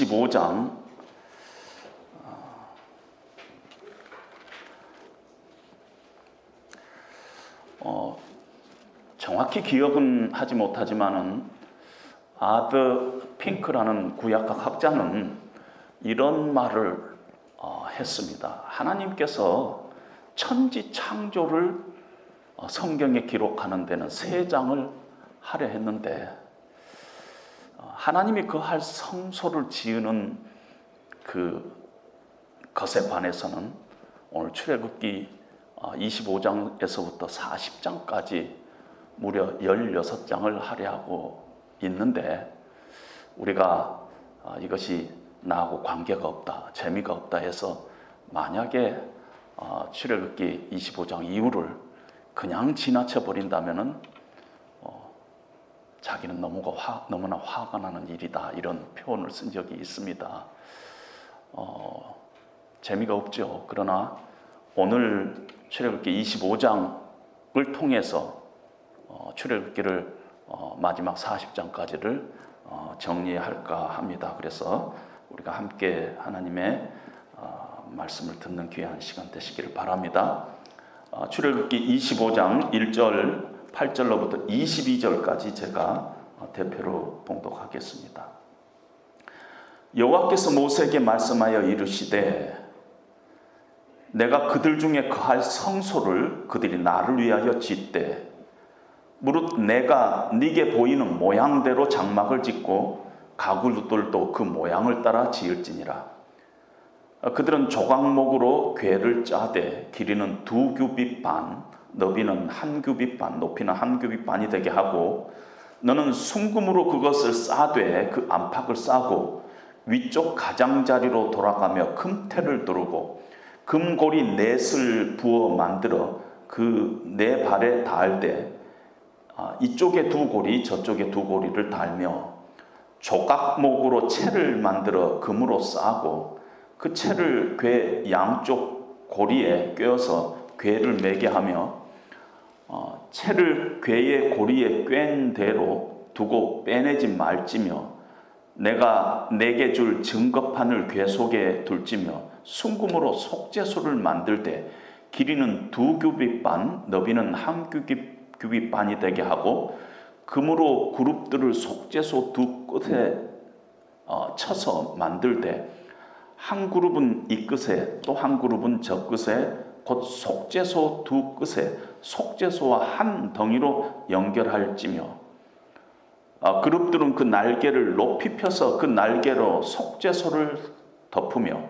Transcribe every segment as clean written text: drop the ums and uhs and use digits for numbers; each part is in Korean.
25장 정확히 기억은 하지 못하지만은 아더 핑크라는 구약학 학자는 이런 말을 했습니다. 하나님께서 천지 창조를 성경에 기록하는 데는 3장을 하려 했는데 하나님이 거할 성소를 지으는 것에 관해서는 오늘 출애굽기 25장에서부터 40장까지 무려 16장을 하려 하고 있는데 우리가 이것이 나하고 관계가 없다, 재미가 없다 해서 만약에 출애굽기 25장 이후를 그냥 지나쳐 버린다면은 자기는 너무나 화가 나는 일이다, 이런 표현을 쓴 적이 있습니다. 재미가 없죠. 그러나 오늘 출애굽기 25장을 통해서 출애굽기를 마지막 40장까지를 정리할까 합니다. 그래서 우리가 함께 하나님의 말씀을 듣는 귀한 시간 되시기를 바랍니다. 출애굽기 25장 1절 8절로부터 22절까지 제가 대표로 봉독하겠습니다. 여호와께서 모세에게 말씀하여 이르시되 내가 그들 중에 거할 성소를 그들이 나를 위하여 짓되 무릇 내가 네게 보이는 모양대로 장막을 짓고 가구들도 그 모양을 따라 지을지니라. 그들은 조각목으로 궤를 짜되 길이는 2규빗 반, 너비는 1규빗 반, 높이는 1규빗 반이 되게 하고 너는 순금으로 그것을 싸되 그 안팎을 싸고 위쪽 가장자리로 돌아가며 금테를 두르고 금고리 넷을 부어 만들어 그 네 발에 닿을 때 이쪽에 2고리 저쪽에 2고리를 달며 조각목으로 채를 만들어 금으로 싸고 그 채를 궤 양쪽 고리에 꿰어서 궤를 매게 하며 채를 궤의 고리에 꿰인 대로 두고 빼내지 말지며 내가 내게 줄 증거판을 궤 속에 둘지며 순금으로 속죄소를 만들 때 길이는 2규빗 반, 너비는 1규빗 반이 되게 하고 금으로 그룹들을 속죄소 2끝에 쳐서 만들 때 한 그룹은 이 끝에 또 한 그룹은 저 끝에 곧 속죄소 2끝에 속죄소와 한 덩이로 연결할지며 그룹들은 그 날개를 높이 펴서 그 날개로 속죄소를 덮으며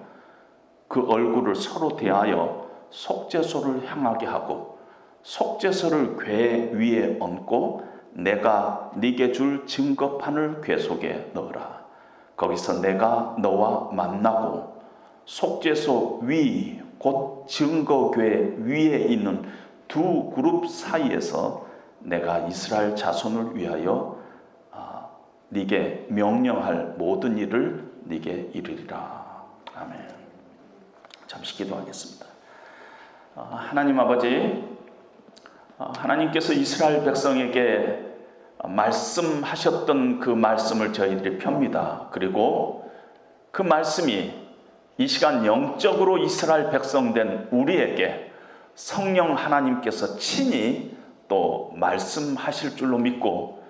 그 얼굴을 서로 대하여 속죄소를 향하게 하고 속죄소를 궤 위에 얹고 내가 네게 줄 증거판을 궤 속에 넣으라. 거기서 내가 너와 만나고 속죄소 위 곧 증거궤 위에 있는 2 그룹 사이에서 내가 이스라엘 자손을 위하여 네게 명령할 모든 일을 네게 이르리라. 아멘. 잠시 기도하겠습니다. 하나님 아버지, 하나님께서 이스라엘 백성에게 말씀하셨던 그 말씀을 저희들이 펴니다. 그리고 그 말씀이 이 시간 영적으로 이스라엘 백성된 우리에게 성령 하나님께서 친히 또 말씀하실 줄로 믿고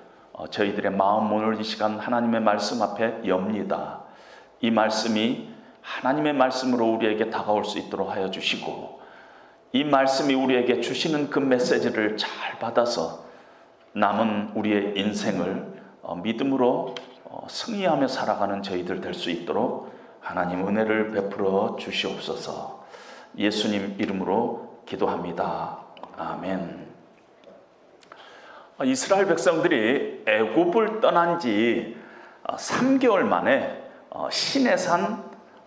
저희들의 마음 오늘 이 시간 하나님의 말씀 앞에 엽니다. 이 말씀이 하나님의 말씀으로 우리에게 다가올 수 있도록 하여 주시고 이 말씀이 우리에게 주시는 그 메시지를 잘 받아서 남은 우리의 인생을 믿음으로 승리하며 살아가는 저희들 될 수 있도록 하나님 은혜를 베풀어 주시옵소서. 예수님 이름으로 기도합니다. 아멘. 이스라엘 백성들이 애굽을 떠난 지 3개월 만에 시내산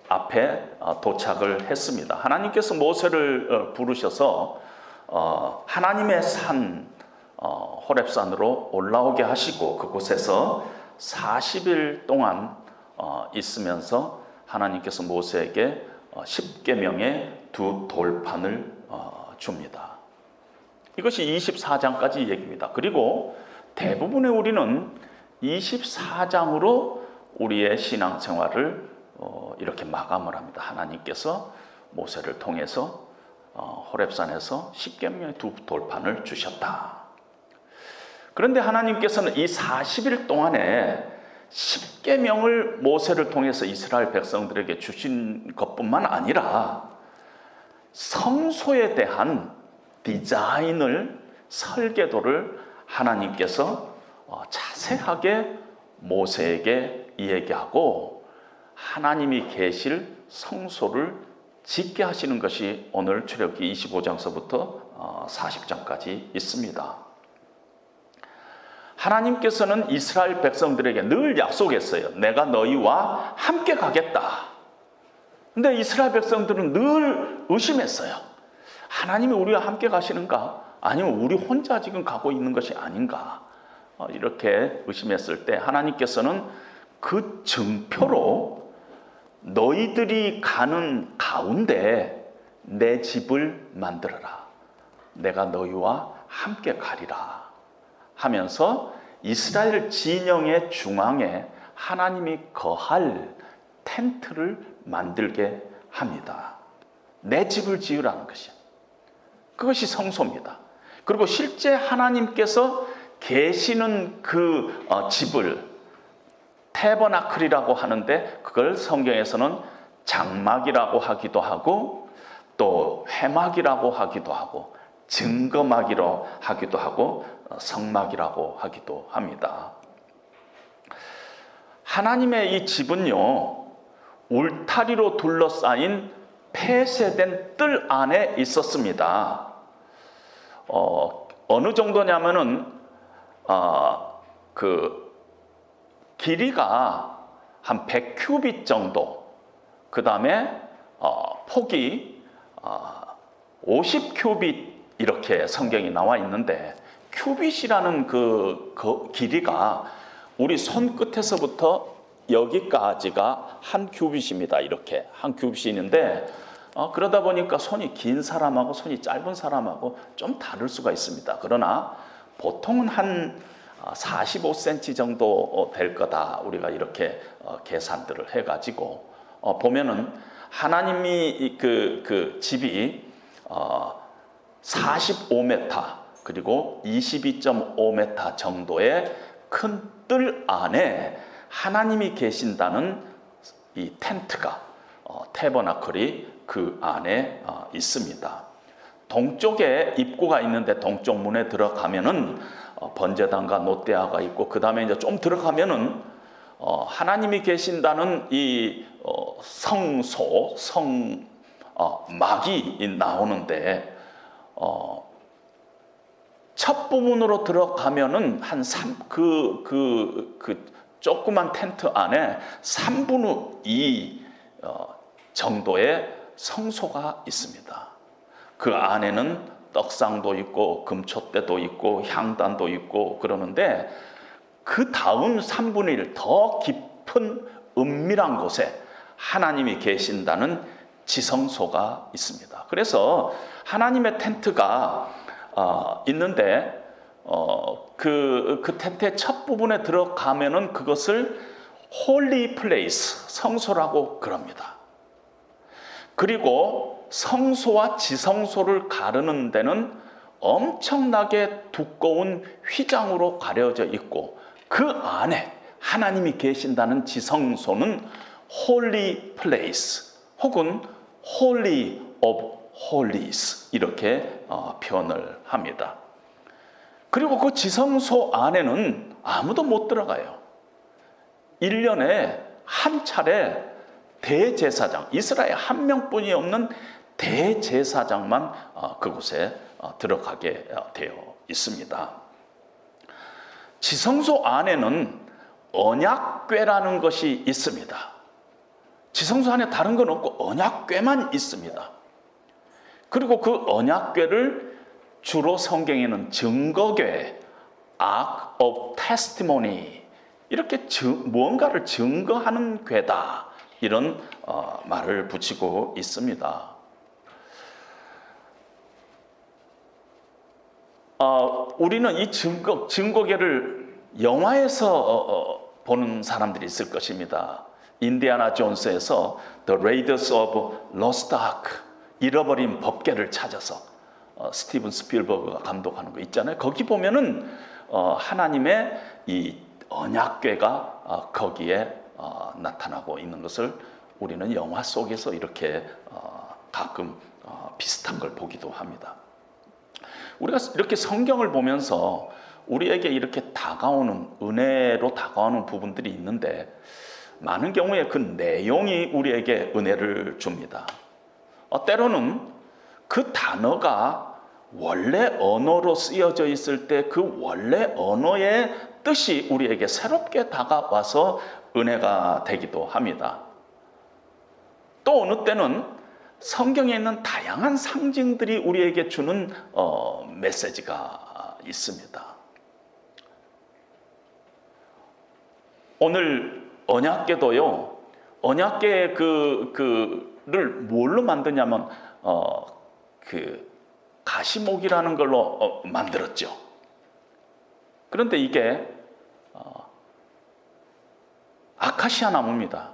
앞에 도착을 했습니다. 하나님께서 모세를 부르셔서 하나님의 산 호렙산으로 올라오게 하시고 그곳에서 40일 동안 있으면서 하나님께서 모세에게 10계명의 2 돌판을 줍니다. 이것이 24장까지 얘기입니다. 그리고 대부분의 우리는 24장으로 우리의 신앙생활을 이렇게 마감을 합니다. 하나님께서 모세를 통해서 호렙산에서 십계명의 두 돌판을 주셨다. 그런데 하나님께서는 이 40일 동안에 십계명을 모세를 통해서 이스라엘 백성들에게 주신 것뿐만 아니라 성소에 대한 디자인을, 설계도를 하나님께서 자세하게 모세에게 얘기하고 하나님이 계실 성소를 짓게 하시는 것이 오늘 출애굽기 25장서부터 40장까지 있습니다. 하나님께서는 이스라엘 백성들에게 늘 약속했어요. 내가 너희와 함께 가겠다. 근데 이스라엘 백성들은 늘 의심했어요. 하나님이 우리와 함께 가시는가? 아니면 우리 혼자 지금 가고 있는 것이 아닌가? 이렇게 의심했을 때 하나님께서는 그 증표로 너희들이 가는 가운데 내 집을 만들어라. 내가 너희와 함께 가리라 하면서 이스라엘 진영의 중앙에 하나님이 거할 텐트를 만들게 합니다. 내 집을 지으라는 것이요. 그것이 성소입니다. 그리고 실제 하나님께서 계시는 그 집을 태버나클이라고 하는데 그걸 성경에서는 장막이라고 하기도 하고 또 회막이라고 하기도 하고 증거막이라고 하기도 하고 성막이라고 하기도 합니다. 하나님의 이 집은요, 울타리로 둘러싸인 폐쇄된 뜰 안에 있었습니다. 어느 정도냐면은 그 길이가 한 100큐빗 정도, 그 다음에 폭이 50큐빗 이렇게 성경이 나와 있는데, 큐빗이라는 그 길이가 우리 손끝에서부터 여기까지가 한 큐빗입니다. 이렇게 한 큐빗이 있는데 그러다 보니까 손이 긴 사람하고 손이 짧은 사람하고 좀 다를 수가 있습니다. 그러나 보통은 한 45cm 정도 될 거다. 우리가 이렇게 계산들을 해가지고 보면은 하나님이 그 집이 45m 그리고 22.5m 정도의 큰 뜰 안에 하나님이 계신다는 이 텐트가 태버나클이 그 안에 있습니다. 동쪽에 입구가 있는데 동쪽 문에 들어가면은 번제단과 노대아가 있고 그 다음에 이제 좀 들어가면은 하나님이 계신다는 이 성소 성막이 나오는데 첫 부분으로 들어가면은 한 그 조그만 텐트 안에 3분의 2 정도의 성소가 있습니다. 그 안에는 떡상도 있고 금촛대도 있고 향단도 있고 그러는데 그 다음 3분의 1 더 깊은 은밀한 곳에 하나님이 계신다는 지성소가 있습니다. 그래서 하나님의 텐트가 있는데 그 텐트의 첫 부분에 들어가면은 그것을 홀리 플레이스, 성소라고 그럽니다. 그리고 성소와 지성소를 가르는 데는 엄청나게 두꺼운 휘장으로 가려져 있고 그 안에 하나님이 계신다는 지성소는 홀리 플레이스 혹은 홀리 오브 홀리스 이렇게 표현을 합니다. 그리고 그 지성소 안에는 아무도 못 들어가요. 1년에 한 차례 대제사장, 이스라엘 한 명뿐이 없는 대제사장만 그곳에 들어가게 되어 있습니다. 지성소 안에는 언약궤라는 것이 있습니다. 지성소 안에 다른 건 없고 언약궤만 있습니다. 그리고 그 언약궤를 주로 성경에는 증거궤, Ark of Testimony 이렇게 무언가를 증거하는 궤다 이런 말을 붙이고 있습니다. 우리는 이 증거궤를 영화에서 보는 사람들이 있을 것입니다. 인디아나 존스에서 The Raiders of Lost Ark, 잃어버린 법궤를 찾아서 스티븐 스필버그가 감독하는 거 있잖아요. 거기 보면은 하나님의 이 언약궤가 거기에 나타나고 있는 것을 우리는 영화 속에서 이렇게 가끔 비슷한 걸 보기도 합니다. 우리가 이렇게 성경을 보면서 우리에게 이렇게 다가오는, 은혜로 다가오는 부분들이 있는데 많은 경우에 그 내용이 우리에게 은혜를 줍니다. 때로는 그 단어가 원래 언어로 쓰여져 있을 때 그 원래 언어의 뜻이 우리에게 새롭게 다가와서 은혜가 되기도 합니다. 또 어느 때는 성경에 있는 다양한 상징들이 우리에게 주는 메시지가 있습니다. 오늘 언약궤도요, 언약궤 그를 뭘로 만드냐면 가시목이라는 걸로 만들었죠. 그런데 이게 아카시아 나무입니다.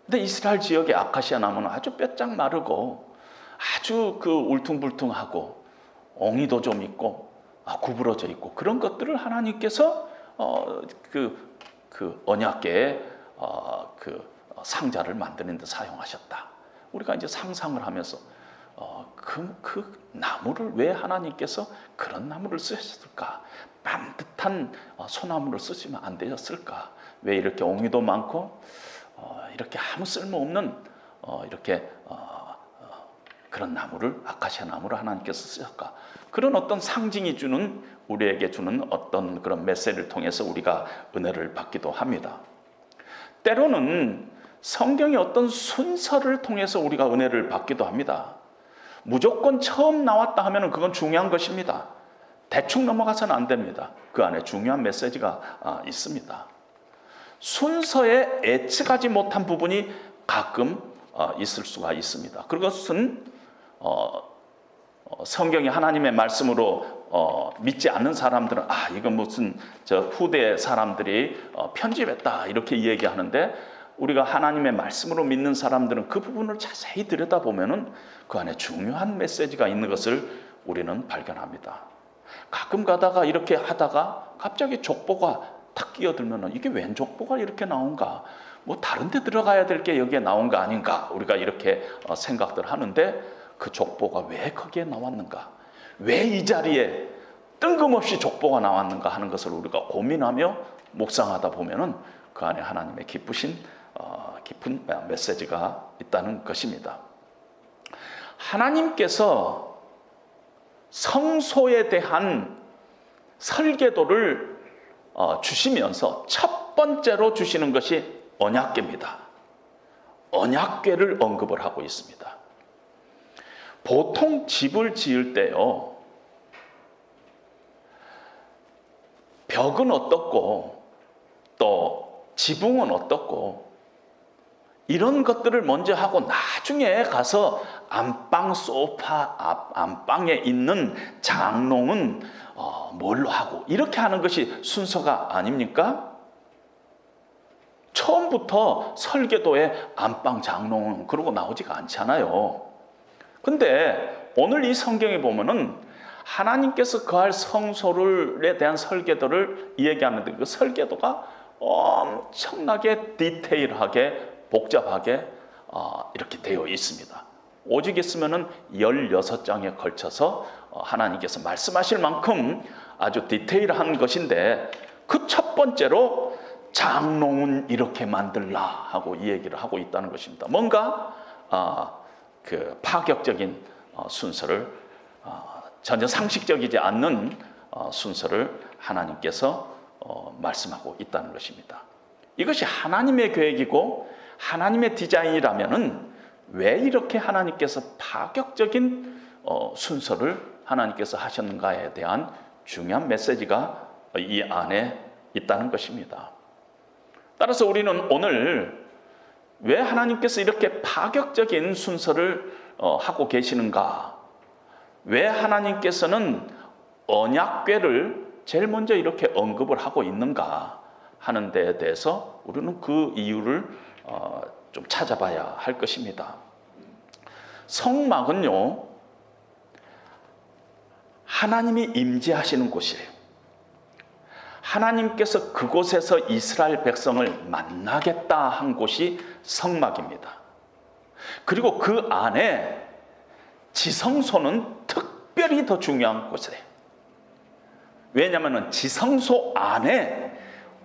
근데 이스라엘 지역의 아카시아 나무는 아주 뼈짝 마르고 아주 울퉁불퉁하고 엉이도 좀 있고 구부러져 있고 그런 것들을 하나님께서 언약궤의 상자를 만드는 데 사용하셨다. 우리가 이제 상상을 하면서 그 나무를 왜 하나님께서 그런 나무를 쓰셨을까? 반듯한 소나무를 쓰시면 안 되셨을까? 왜 이렇게 옹이도 많고 이렇게 아무 쓸모없는 그런 나무를, 아카시아 나무를 하나님께서 쓰셨을까? 그런 어떤 상징이 우리에게 주는 어떤 그런 메시지를 통해서 우리가 은혜를 받기도 합니다. 때로는 성경의 어떤 순서를 통해서 우리가 은혜를 받기도 합니다. 무조건 처음 나왔다 하면 그건 중요한 것입니다. 대충 넘어가서는 안 됩니다. 그 안에 중요한 메시지가 있습니다. 순서에 애측하지 못한 부분이 가끔 있을 수가 있습니다. 그것은 성경이 하나님의 말씀으로 믿지 않는 사람들은 이건 무슨 후대 사람들이 편집했다 이렇게 얘기하는데, 우리가 하나님의 말씀으로 믿는 사람들은 그 부분을 자세히 들여다보면은 그 안에 중요한 메시지가 있는 것을 우리는 발견합니다. 가끔 가다가 이렇게 하다가 갑자기 족보가 탁 끼어들면은 이게 웬 족보가 이렇게 나온가? 뭐 다른 데 들어가야 될 게 여기에 나온 거 아닌가? 우리가 이렇게 생각들 하는데, 그 족보가 왜 거기에 나왔는가? 왜 이 자리에 뜬금없이 족보가 나왔는가 하는 것을 우리가 고민하며 묵상하다 보면은 그 안에 하나님의 깊은 메시지가 있다는 것입니다. 하나님께서 성소에 대한 설계도를 주시면서 첫 번째로 주시는 것이 언약궤입니다. 언약궤를 언급을 하고 있습니다. 보통 집을 지을 때요, 벽은 어떻고 또 지붕은 어떻고 이런 것들을 먼저 하고 나중에 가서 안방 소파 안방에 있는 장롱은 뭘로 하고 이렇게 하는 것이 순서가 아닙니까? 처음부터 설계도에 안방 장롱은 그러고 나오지가 않잖아요. 근데 오늘 이 성경에 보면은 하나님께서 거할 성소에 대한 설계도를 얘기하는데, 그 설계도가 엄청나게 디테일하게 복잡하게 이렇게 되어 있습니다. 오직 있으면은 16장에 걸쳐서 하나님께서 말씀하실 만큼 아주 디테일한 것인데, 그 첫 번째로 장롱은 이렇게 만들라 하고 이 얘기를 하고 있다는 것입니다. 뭔가 그 파격적인 순서를, 전혀 상식적이지 않는 순서를 하나님께서 말씀하고 있다는 것입니다. 이것이 하나님의 계획이고 하나님의 디자인이라면은 왜 이렇게 하나님께서 파격적인 순서를 하나님께서 하셨는가에 대한 중요한 메시지가 이 안에 있다는 것입니다. 따라서 우리는 오늘 왜 하나님께서 이렇게 파격적인 순서를 하고 계시는가? 왜 하나님께서는 언약궤를 제일 먼저 이렇게 언급을 하고 있는가? 하는 데에 대해서 우리는 그 이유를 좀 찾아봐야 할 것입니다. 성막은요, 하나님이 임재하시는 곳이에요. 하나님께서 그곳에서 이스라엘 백성을 만나겠다 한 곳이 성막입니다. 그리고 그 안에 지성소는 특별히 더 중요한 곳이에요. 왜냐하면 지성소 안에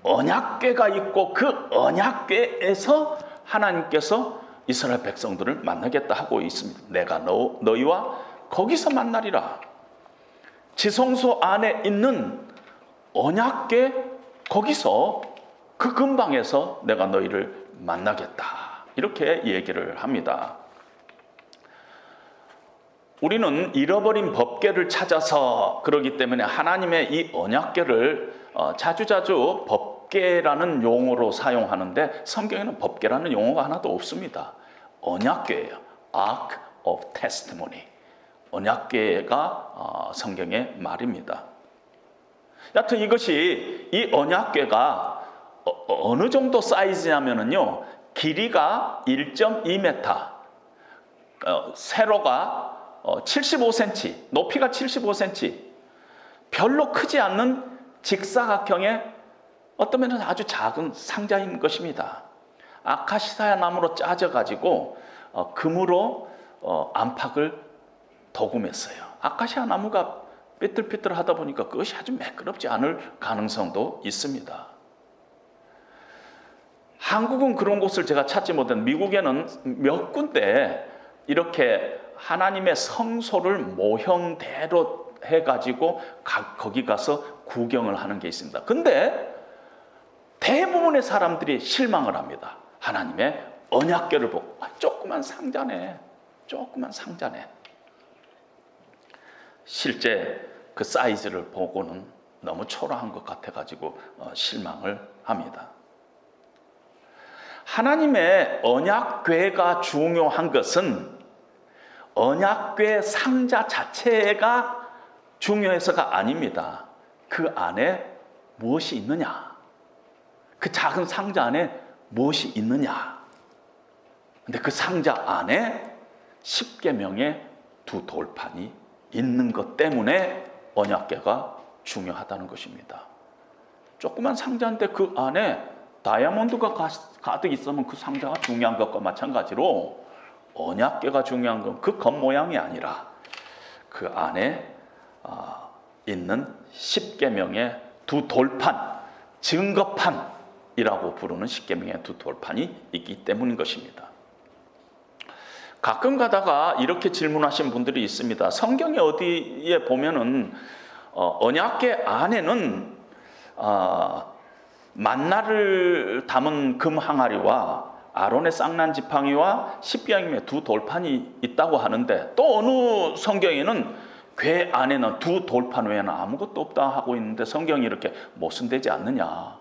언약궤가 있고 그 언약궤에서 하나님께서 이스라엘 백성들을 만나겠다 하고 있습니다. 내가 너희와 거기서 만나리라. 지성소 안에 있는 언약궤 거기서 그 근방에서 내가 너희를 만나겠다. 이렇게 얘기를 합니다. 우리는 잃어버린 법궤를 찾아서 그러기 때문에 하나님의 이 언약궤를 자주자주 법궤라는 용어로 사용하는데 성경에는 법궤라는 용어가 하나도 없습니다. 언약궤예요. Ark of Testimony. 언약궤가 성경의 말입니다. 여하튼 이것이 이 언약궤가 어느 정도 사이즈냐면요, 길이가 1.2m, 세로가 75cm, 높이가 75cm, 별로 크지 않는 직사각형의 어떤 면은 아주 작은 상자인 것입니다. 아카시아 나무로 짜져가지고 금으로 안팎을 도금했어요. 아카시아 나무가 삐뚤삐뚤하다 보니까 그것이 아주 매끄럽지 않을 가능성도 있습니다. 한국은 그런 곳을 제가 찾지 못한, 미국에는 몇 군데 이렇게 하나님의 성소를 모형대로 해가지고 거기 가서 구경을 하는 게 있습니다. 근데 대부분의 사람들이 실망을 합니다. 하나님의 언약궤를 보고 조그만 상자네, 조그만 상자네. 실제 그 사이즈를 보고는 너무 초라한 것 같아가지고 실망을 합니다. 하나님의 언약궤가 중요한 것은 언약궤 상자 자체가 중요해서가 아닙니다. 그 안에 무엇이 있느냐, 그 작은 상자 안에 무엇이 있느냐. 근데 그 상자 안에 십계명의 두 돌판이 있는 것 때문에 언약궤가 중요하다는 것입니다. 조그만 상자인데 그 안에 다이아몬드가 가득 있으면 그 상자가 중요한 것과 마찬가지로 언약궤가 중요한 건 그 겉모양이 아니라 그 안에 있는 십계명의 두 돌판, 증거판이라고 부르는 십계명의 두 돌판이 있기 때문인 것입니다. 가끔 가다가 이렇게 질문하신 분들이 있습니다. 성경에 어디에 보면은 언약궤 안에는 만나를 담은 금 항아리와 아론의 쌍난 지팡이와 십계명의 두 돌판이 있다고 하는데, 또 어느 성경에는 궤 안에는 두 돌판 외에는 아무것도 없다 하고 있는데 성경이 이렇게 모순되지 않느냐?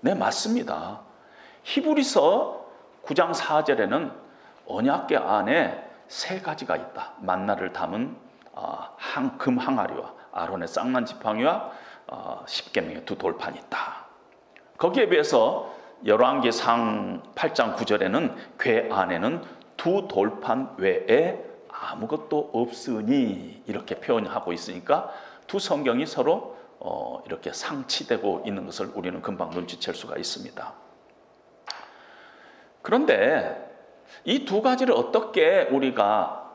네, 맞습니다. 히브리서 9장 4절에는 언약궤 안에 세 가지가 있다. 만나를 담은 금 항아리와 아론의 쌍난 지팡이와 십계명의 두 돌판이 있다. 거기에 비해서 열왕기상 8장 9절에는 궤 안에는 두 돌판 외에 아무것도 없으니 이렇게 표현하고 있으니까 두 성경이 서로 이렇게 상치되고 있는 것을 우리는 금방 눈치챌 수가 있습니다. 그런데 이 두 가지를 어떻게 우리가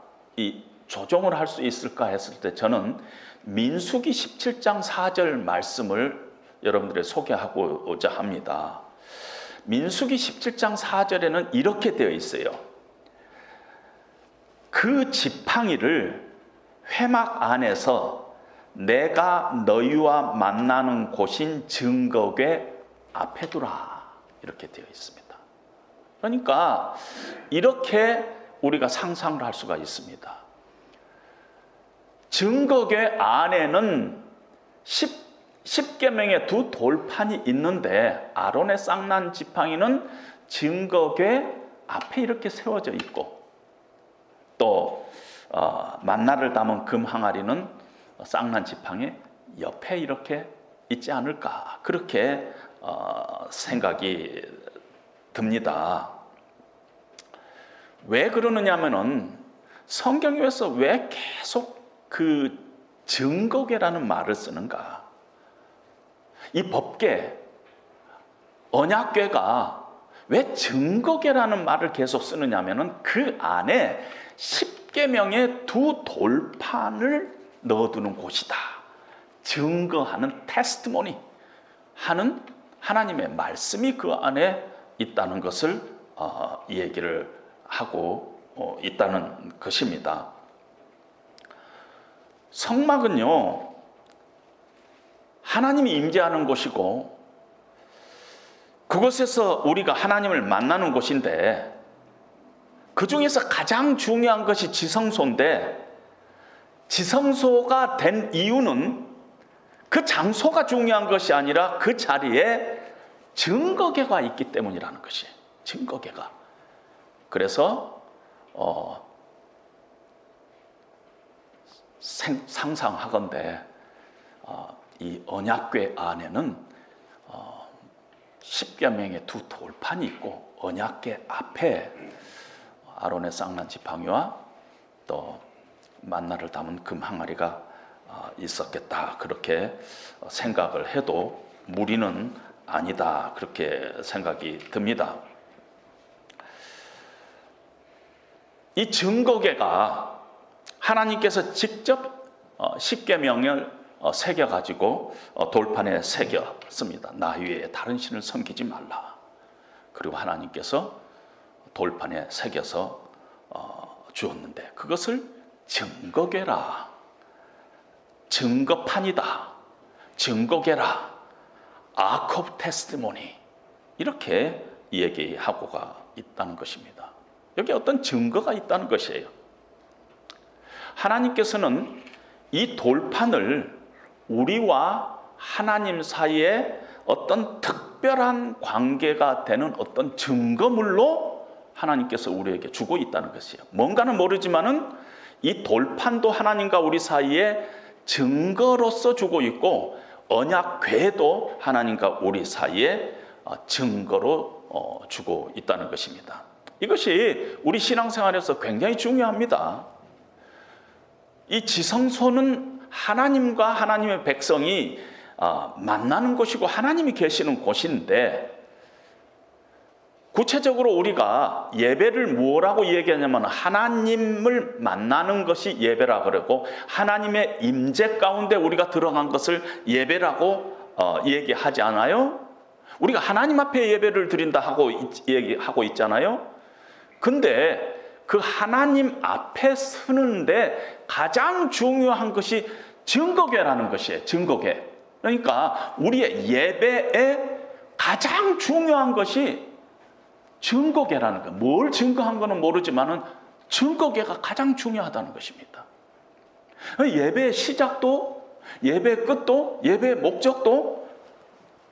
조정을 할 수 있을까 했을 때 저는 민수기 17장 4절 말씀을 여러분들에게 소개하고자 합니다. 민수기 17장 4절에는 이렇게 되어 있어요. 그 지팡이를 회막 안에서 내가 너희와 만나는 곳인 증거궤 앞에 두라. 이렇게 되어 있습니다. 그러니까 이렇게 우리가 상상을 할 수가 있습니다. 증거궤 안에는 십계명의 두 돌판이 있는데 아론의 쌍난 지팡이는 증거궤 앞에 이렇게 세워져 있고, 또 만나를 담은 금 항아리는 쌍난 지팡이 옆에 이렇게 있지 않을까, 그렇게 생각이 듭니다. 왜 그러느냐면은 성경에서 왜 계속 그 증거계라는 말을 쓰는가? 이 법계, 언약궤가 왜 증거계라는 말을 계속 쓰느냐면은 그 안에 10계명의 두 돌판을 넣어두는 곳이다. 증거하는 테스티모니 하는 하나님의 말씀이 그 안에 있다는 것을 얘기를 하고 있다는 것입니다. 성막은요, 하나님이 임재하는 곳이고 그곳에서 우리가 하나님을 만나는 곳인데 그 중에서 가장 중요한 것이 지성소인데 지성소가 된 이유는 그 장소가 중요한 것이 아니라 그 자리에 증거궤가 있기 때문이라는 것이에요. 증거궤가. 그래서 상상하건대 이 언약궤 안에는 10계명의 두 돌판이 있고 언약궤 앞에 아론의 쌍난 지팡이와 또 만나를 담은 금 항아리가 있었겠다. 그렇게 생각을 해도 무리는 아니다. 그렇게 생각이 듭니다. 이 증거궤가 하나님께서 직접 10계명을 새겨가지고 돌판에 새겼습니다. 나 외에 다른 신을 섬기지 말라. 그리고 하나님께서 돌판에 새겨서 주었는데 그것을 증거궤라, 증거판이다, 증거궤라, 아크 오브 테스티모니 이렇게 얘기하고가 있다는 것입니다. 여기 어떤 증거가 있다는 것이에요. 하나님께서는 이 돌판을 우리와 하나님 사이에 어떤 특별한 관계가 되는 어떤 증거물로 하나님께서 우리에게 주고 있다는 것이에요. 뭔가는 모르지만은 이 돌판도 하나님과 우리 사이에 증거로서 주고 있고 언약궤도 하나님과 우리 사이에 증거로 주고 있다는 것입니다. 이것이 우리 신앙생활에서 굉장히 중요합니다. 이 지성소는 하나님과 하나님의 백성이 만나는 곳이고 하나님이 계시는 곳인데 구체적으로 우리가 예배를 뭐라고 얘기하냐면 하나님을 만나는 것이 예배라고 그러고 하나님의 임재 가운데 우리가 들어간 것을 예배라고 얘기하지 않아요? 우리가 하나님 앞에 예배를 드린다 하고 얘기하고 있잖아요. 근데 그 하나님 앞에 서는데 가장 중요한 것이 증거궤라는 것이에요. 증거궤. 그러니까 우리의 예배에 가장 중요한 것이 증거궤라는 거. 뭘 증거한 거는 모르지만은 증거궤가 가장 중요하다는 것입니다. 예배의 시작도, 예배의 끝도, 예배의 목적도,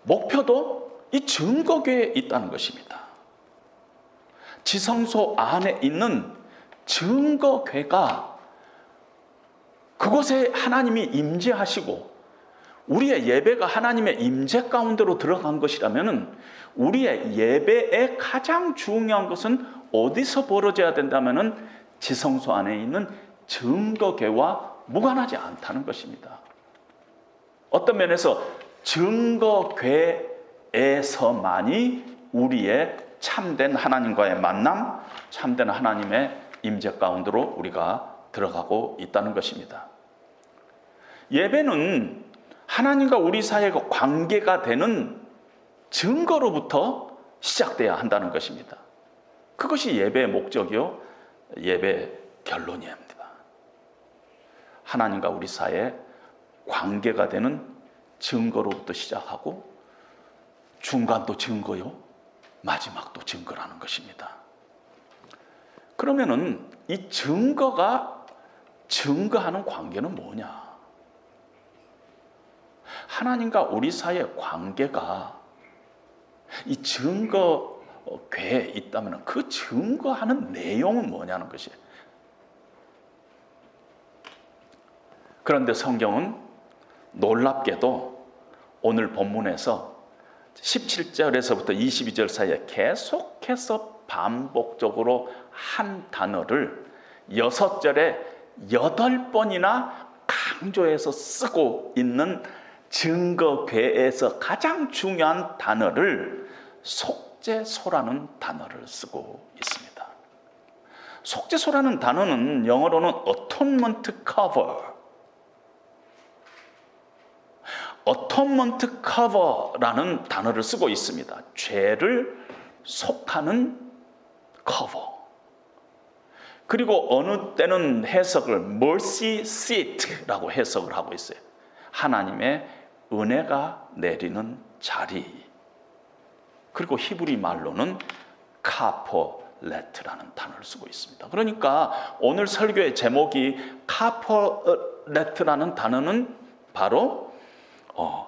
목표도 이 증거궤에 있다는 것입니다. 지성소 안에 있는 증거궤가 그곳에 하나님이 임재하시고 우리의 예배가 하나님의 임재 가운데로 들어간 것이라면 우리의 예배의 가장 중요한 것은 어디서 벌어져야 된다면 지성소 안에 있는 증거궤와 무관하지 않다는 것입니다. 어떤 면에서 증거궤에서만이 우리의 참된 하나님과의 만남, 참된 하나님의 임재 가운데로 우리가 들어가고 있다는 것입니다. 예배는 하나님과 우리 사이가 관계가 되는 증거로부터 시작돼야 한다는 것입니다. 그것이 예배의 목적이요, 예배의 결론입니다. 하나님과 우리 사이에 관계가 되는 증거로부터 시작하고 중간도 증거요, 마지막도 증거라는 것입니다. 그러면은 이 증거가 증거하는 관계는 뭐냐? 하나님과 우리 사이의 관계가 이 증거궤에 있다면 그 증거하는 내용은 뭐냐는 것이에요. 그런데 성경은 놀랍게도 오늘 본문에서 17절에서부터 22절 사이에 계속해서 반복적으로 한 단어를 6절에 8번이나 강조해서 쓰고 있는 증거궤에서 가장 중요한 단어를 속죄소라는 단어를 쓰고 있습니다. 속죄소라는 단어는 영어로는 atonement cover, atonement cover라는 단어를 쓰고 있습니다. 죄를 속하는 커버. 그리고 어느 때는 해석을 mercy seat라고 해석을 하고 있어요. 하나님의 은혜가 내리는 자리. 그리고 히브리 말로는 카퍼레트라는 단어를 쓰고 있습니다. 그러니까 오늘 설교의 제목이 카퍼레트라는 단어는 바로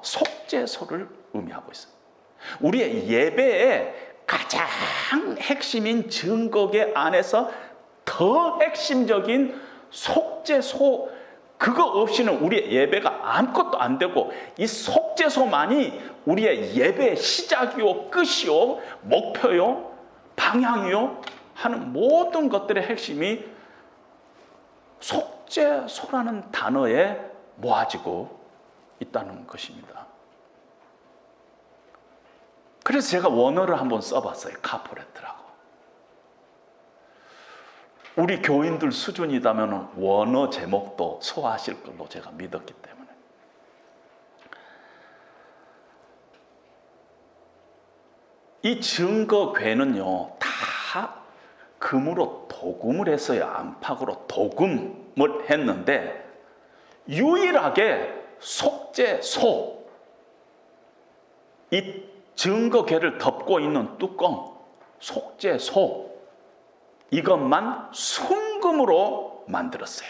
속죄소를 의미하고 있어요. 우리의 예배의 가장 핵심인 증거궤 안에서 더 핵심적인 속죄소, 그거 없이는 우리의 예배가 아무것도 안 되고, 이 속죄소만이 우리의 예배의 시작이요, 끝이요, 목표요, 방향이요 하는 모든 것들의 핵심이 속죄소라는 단어에 모아지고 있다는 것입니다. 그래서 제가 원어를 한번 써봤어요. 카퍼레트라고. 우리 교인들 수준이라면 원어 제목도 소화하실 걸로 제가 믿었기 때문에. 이 증거궤는요, 다 금으로 도금을 했어요. 안팎으로 도금을 했는데, 유일하게 속죄소, 이 증거궤를 덮고 있는 뚜껑, 속죄소, 이것만 순금으로 만들었어요.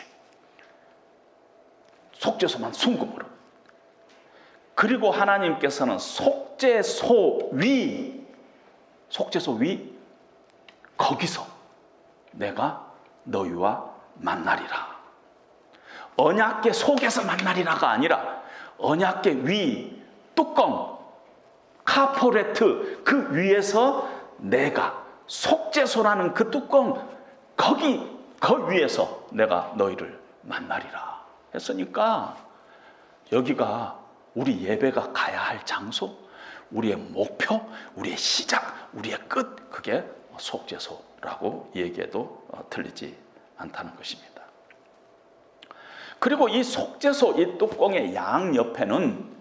속죄소만 순금으로. 그리고 하나님께서는 속죄소 위, 거기서 내가 너희와 만나리라. 언약궤 속에서 만나리라가 아니라 언약궤 위, 뚜껑, 카퍼레트, 그 위에서 내가, 속죄소라는 그 뚜껑, 그 위에서 내가 너희를 만나리라 했으니까, 여기가 우리 예배가 가야 할 장소, 우리의 목표, 우리의 시작, 우리의 끝, 그게 속죄소라고 얘기해도 틀리지 않다는 것입니다. 그리고 이 속죄소, 이 뚜껑의 양옆에는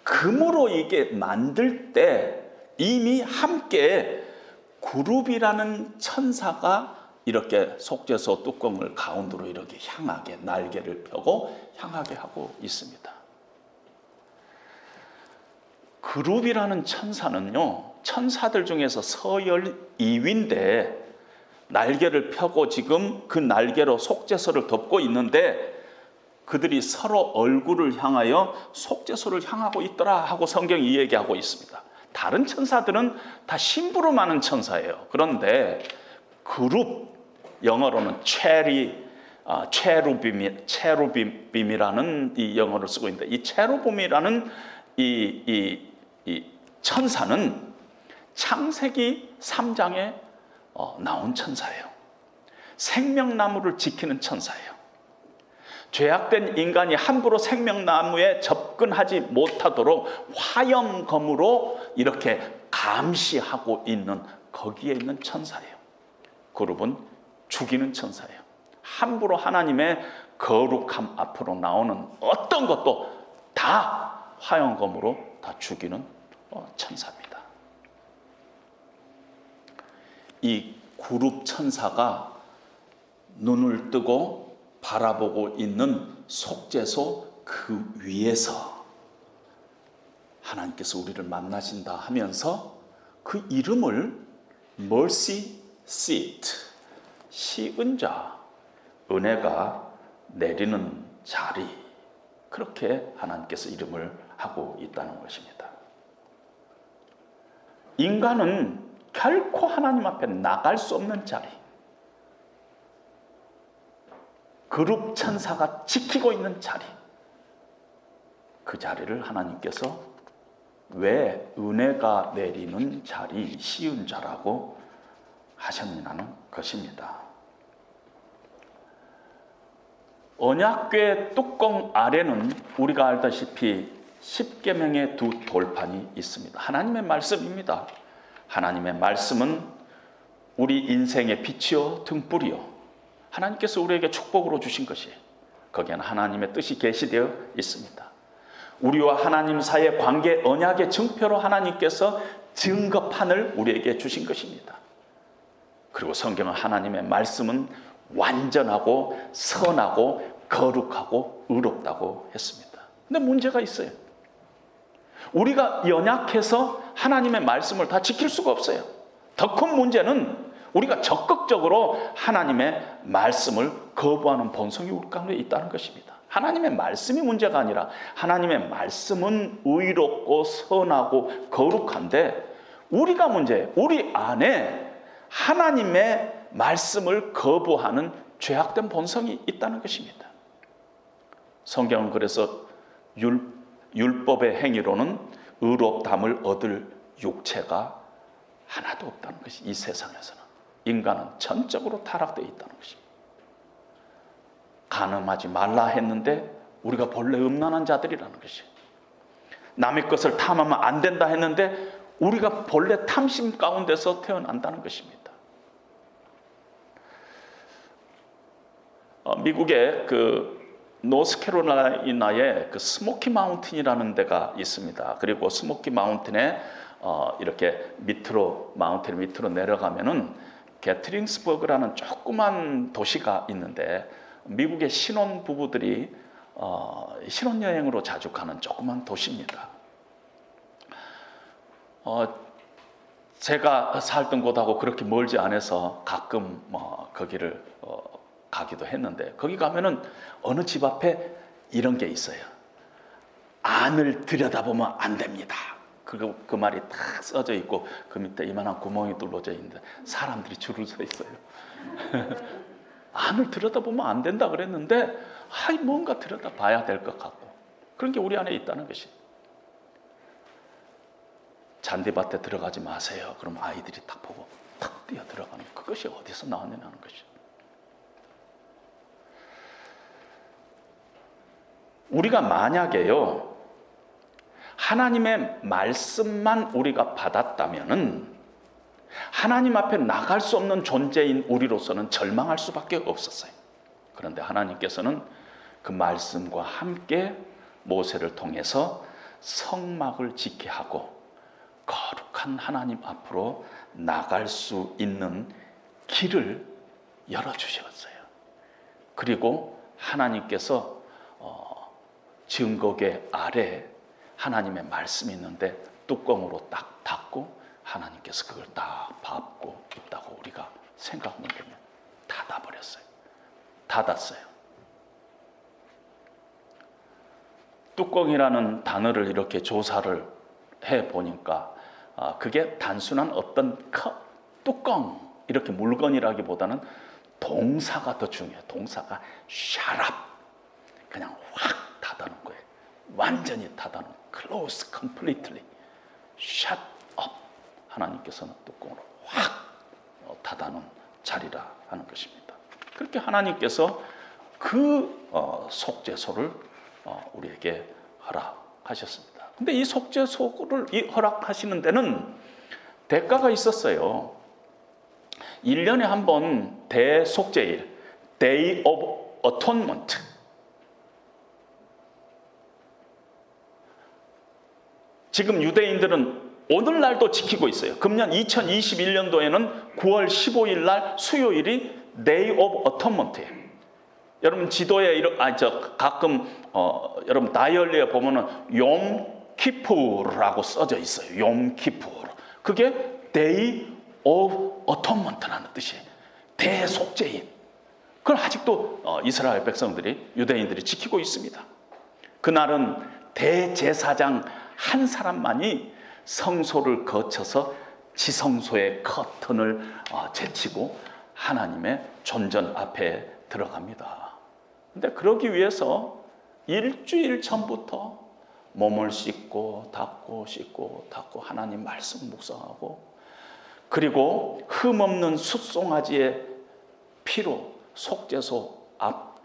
금으로 이게 만들 때 이미 함께 그룹이라는 천사가 이렇게 속죄소 뚜껑을 가운데로 이렇게 향하게, 날개를 펴고 향하게 하고 있습니다. 그룹이라는 천사는요, 천사들 중에서 서열 2위인데 날개를 펴고 지금 그 날개로 속죄소를 덮고 있는데, 그들이 서로 얼굴을 향하여 속죄소를 향하고 있더라 하고 성경이 얘기하고 있습니다. 다른 천사들은 다 심부름하는 천사예요. 그런데 그룹, 영어로는 체루빔이라는 이 영어를 쓰고 있는데, 이 체루빔이라는 이 천사는 창세기 3장에 나온 천사예요. 생명나무를 지키는 천사예요. 죄악된 인간이 함부로 생명나무에 접근하지 못하도록 화염검으로 이렇게 감시하고 있는, 거기에 있는 천사예요. 그룹은 죽이는 천사예요. 함부로 하나님의 거룩함 앞으로 나오는 어떤 것도 다 화염검으로 다 죽이는 천사입니다. 이 그룹 천사가 눈을 뜨고 바라보고 있는 속죄소 그 위에서 하나님께서 우리를 만나신다 하면서 그 이름을 mercy seat, 시은자, 은혜가 내리는 자리, 그렇게 하나님께서 이름을 하고 있다는 것입니다. 인간은 결코 하나님 앞에 나갈 수 없는 자리, 그룹 천사가 지키고 있는 자리, 그 자리를 하나님께서 왜 은혜가 내리는 자리 쉬운 자라고 하셨느냐는 것입니다. 언약궤 뚜껑 아래는 우리가 알다시피 십계명의 두 돌판이 있습니다. 하나님의 말씀입니다. 하나님의 말씀은 우리 인생의 빛이요 등불이요, 하나님께서 우리에게 축복으로 주신 것이에요. 거기에는 하나님의 뜻이 계시되어 있습니다. 우리와 하나님 사이의 관계 언약의 증표로 하나님께서 증거판을 우리에게 주신 것입니다. 그리고 성경은 하나님의 말씀은 완전하고 선하고 거룩하고 의롭다고 했습니다. 근데 문제가 있어요. 우리가 연약해서 하나님의 말씀을 다 지킬 수가 없어요. 더 큰 문제는 우리가 적극적으로 하나님의 말씀을 거부하는 본성이 우리 가운데 있다는 것입니다. 하나님의 말씀이 문제가 아니라 하나님의 말씀은 의롭고 선하고 거룩한데 우리가 문제예요. 우리 안에 하나님의 말씀을 거부하는 죄악된 본성이 있다는 것입니다. 성경은 그래서 율법의 행위로는 의롭담을 얻을 육체가 하나도 없다는 것이, 이 세상에서는 인간은 전적으로 타락되어 있다는 것입니다. 간음하지 말라 했는데 우리가 본래 음란한 자들이라는 것이에요. 남의 것을 탐하면 안 된다 했는데 우리가 본래 탐심 가운데서 태어난다는 것입니다. 미국의 노스캐롤라이나의 스모키 마운틴이라는 데가 있습니다. 그리고 스모키 마운틴에 이렇게 마운틴 밑으로 내려가면은 게트링스버그라는 조그만 도시가 있는데 미국의 신혼 부부들이 신혼여행으로 자주 가는 조그만 도시입니다. 제가 살던 곳하고 그렇게 멀지 않아서 가끔 거기를 가기도 했는데, 거기 가면은 어느 집 앞에 이런 게 있어요. 안을 들여다보면 안 됩니다. 그리고 그 말이 딱 써져 있고 그 밑에 이만한 구멍이 뚫어져 있는데 사람들이 줄을 서 있어요. 안을 들여다보면 안 된다 그랬는데 뭔가 들여다봐야 될 것 같고, 그런 게 우리 안에 있다는 것이. 잔디밭에 들어가지 마세요. 그럼 아이들이 딱 보고 탁 뛰어 들어가는, 그것이 어디서 나왔느냐는 것이. 우리가 만약에요, 하나님의 말씀만 우리가 받았다면은 하나님 앞에 나갈 수 없는 존재인 우리로서는 절망할 수밖에 없었어요. 그런데 하나님께서는 그 말씀과 함께 모세를 통해서 성막을 짓게 하고 거룩한 하나님 앞으로 나갈 수 있는 길을 열어주셨어요. 그리고 하나님께서 증거궤 아래 하나님의 말씀이 있는데 뚜껑으로 딱 닫고 하나님께서 그걸 딱 밟고 있다고 우리가 생각하면 되면 닫아버렸어요. 닫았어요. 뚜껑이라는 단어를 이렇게 조사를 해보니까 그게 단순한 어떤 뚜껑, 이렇게 물건이라기보다는 동사가 더 중요해요. 동사가 shut up, 그냥 확 닫아놓은 거예요. 완전히 닫아놓은, close completely, shut up. 하나님께서는 뚜껑으로 확 닫아놓은 자리라 하는 것입니다. 그렇게 하나님께서 그 속죄소를 우리에게 허락하셨습니다. 근데 이 속죄소를 허락하시는 데는 대가가 있었어요. 1년에 한 번 대속죄일, Day of Atonement, 지금 유대인들은 오늘날도 지키고 있어요. 금년 2021년도에는 9월 15일 날 수요일이 Day of Atonement예요. 여러분 지도에 가끔 여러분 다이얼리에 보면은 욤키푸르라고 써져 있어요. 욤키푸르. 그게 Day of Atonement라는 뜻이에요. 대속죄일. 그걸 아직도 이스라엘 백성들이, 유대인들이 지키고 있습니다. 그날은 대제사장 한 사람만이 성소를 거쳐서 지성소의 커튼을 제치고 하나님의 존전 앞에 들어갑니다. 근데 그러기 위해서 일주일 전부터 몸을 씻고 닦고 씻고 닦고 하나님 말씀 묵상하고, 그리고 흠없는 숫송아지의 피로 속죄소 앞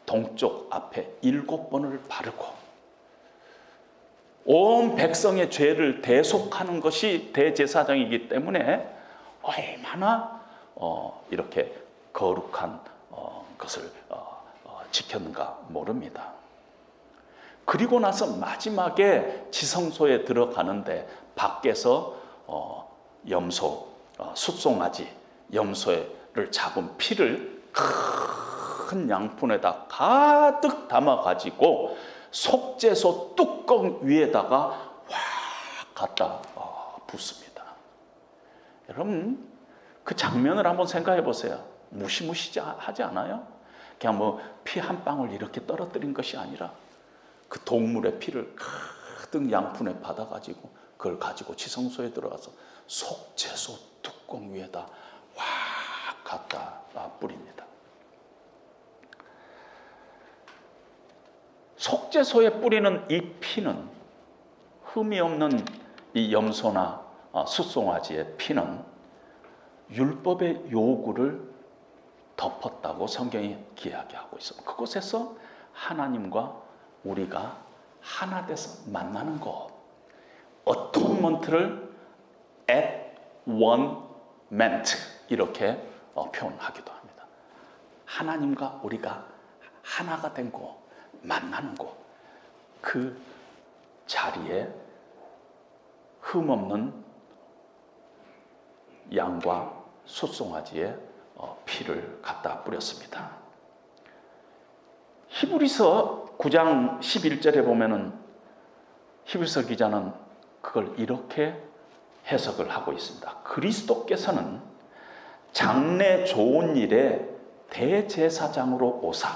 동쪽 앞에 7번을 바르고 온 백성의 죄를 대속하는 것이 대제사장이기 때문에 얼마나 이렇게 거룩한 것을 지켰는가 모릅니다. 그리고 나서 마지막에 지성소에 들어가는데 밖에서 염소, 숫송아지 염소를 잡은 피를 큰 양푼에다 가득 담아가지고 속죄소 뚜껑 위에다가 확 갖다 붓습니다. 여러분, 그 장면을 한번 생각해 보세요. 무시무시하지 않아요? 그냥 뭐 피 한 방울 이렇게 떨어뜨린 것이 아니라 그 동물의 피를 가득 양푼에 받아가지고 그걸 가지고 지성소에 들어가서 속죄소 뚜껑 위에다 확 갖다 뿌립니다. 속죄소에 뿌리는 이 피는, 흠이 없는 이 염소나 숫송아지의 피는 율법의 요구를 덮었다고 성경이 이야기하고 있습니다. 그곳에서 하나님과 우리가 하나 돼서 만나는 것, 어톤먼트를 at one meant 이렇게 표현하기도 합니다. 하나님과 우리가 하나가 된 곳, 만나는 곳, 그 자리에 흠없는 양과 숫송아지의 피를 갖다 뿌렸습니다. 히브리서 9장 11절에 보면은 히브리서 기자는 그걸 이렇게 해석을 하고 있습니다. 그리스도께서는 장래 좋은 일에 대제사장으로 오사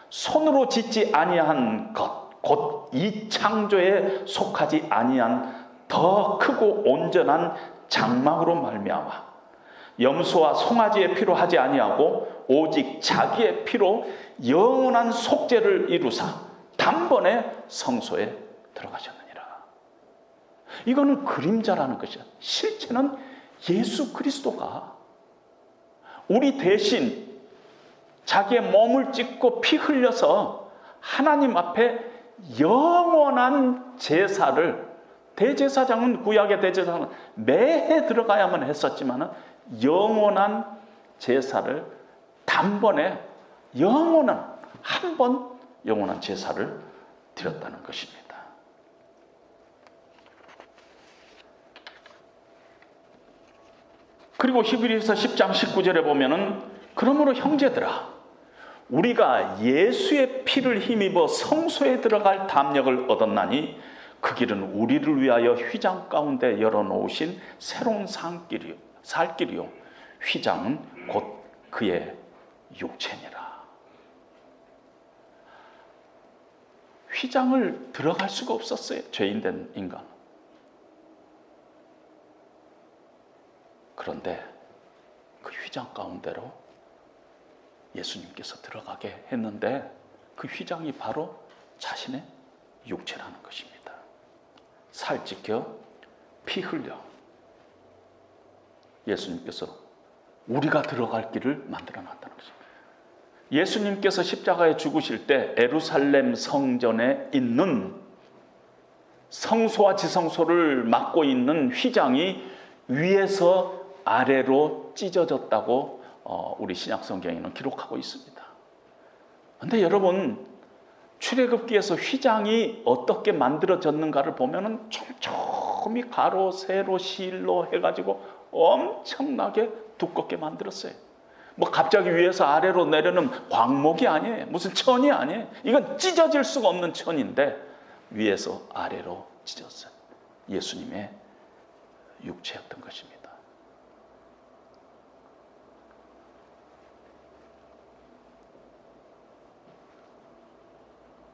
손으로 짓지 아니한 것, 곧 이 창조에 속하지 아니한 더 크고 온전한 장막으로 말미암아 염소와 송아지의 피로 하지 아니하고 오직 자기의 피로 영원한 속죄를 이루사 단번에 성소에 들어가셨느니라. 이거는 그림자라는 것이야. 실제는 예수 그리스도가 우리 대신 자기의 몸을 찢고 피 흘려서 하나님 앞에 영원한 제사를, 대제사장은 구약의 대제사장은 매해 들어가야만 했었지만 영원한 제사를 단번에 한 번 영원한 제사를 드렸다는 것입니다. 그리고 히브리서 10장 19절에 보면은 그러므로 형제들아 우리가 예수의 피를 힘입어 성소에 들어갈 담력을 얻었나니 그 길은 우리를 위하여 휘장 가운데 열어놓으신 새로운 살길이요 휘장은 곧 그의 육체니라. 휘장을 들어갈 수가 없었어요, 죄인된 인간. 그런데 그 휘장 가운데로 예수님께서 들어가게 했는데 그 휘장이 바로 자신의 육체라는 것입니다. 살 찢겨 피 흘려 예수님께서 우리가 들어갈 길을 만들어 놨다는 것입니다. 예수님께서 십자가에 죽으실 때 예루살렘 성전에 있는 성소와 지성소를 막고 있는 휘장이 위에서 아래로 찢어졌다고 우리 신약 성경에는 기록하고 있습니다. 그런데 여러분, 출애굽기에서 휘장이 어떻게 만들어졌는가를 보면은 촘촘히 가로, 세로, 실로 해가지고 엄청나게 두껍게 만들었어요. 뭐 갑자기 위에서 아래로 내려는 광목이 아니에요. 무슨 천이 아니에요. 이건 찢어질 수가 없는 천인데 위에서 아래로 찢었어요. 예수님의 육체였던 것입니다.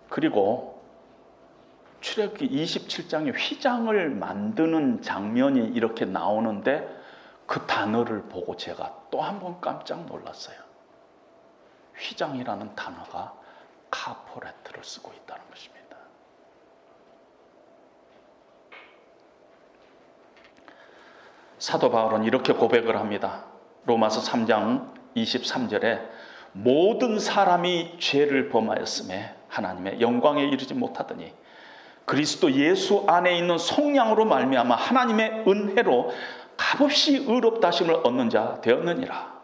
그리고 출애굽기 27장에 휘장을 만드는 장면이 이렇게 나오는데 그 단어를 보고 제가 또 한 번 깜짝 놀랐어요. 휘장이라는 단어가 카포레트를 쓰고 있다는 것입니다. 사도 바울은 이렇게 고백을 합니다. 로마서 3장 23절에 모든 사람이 죄를 범하였음에 하나님의 영광에 이르지 못하더니 그리스도 예수 안에 있는 속량으로 말미암아 하나님의 은혜로 값없이 의롭다 하심을 얻는 자 되었느니라.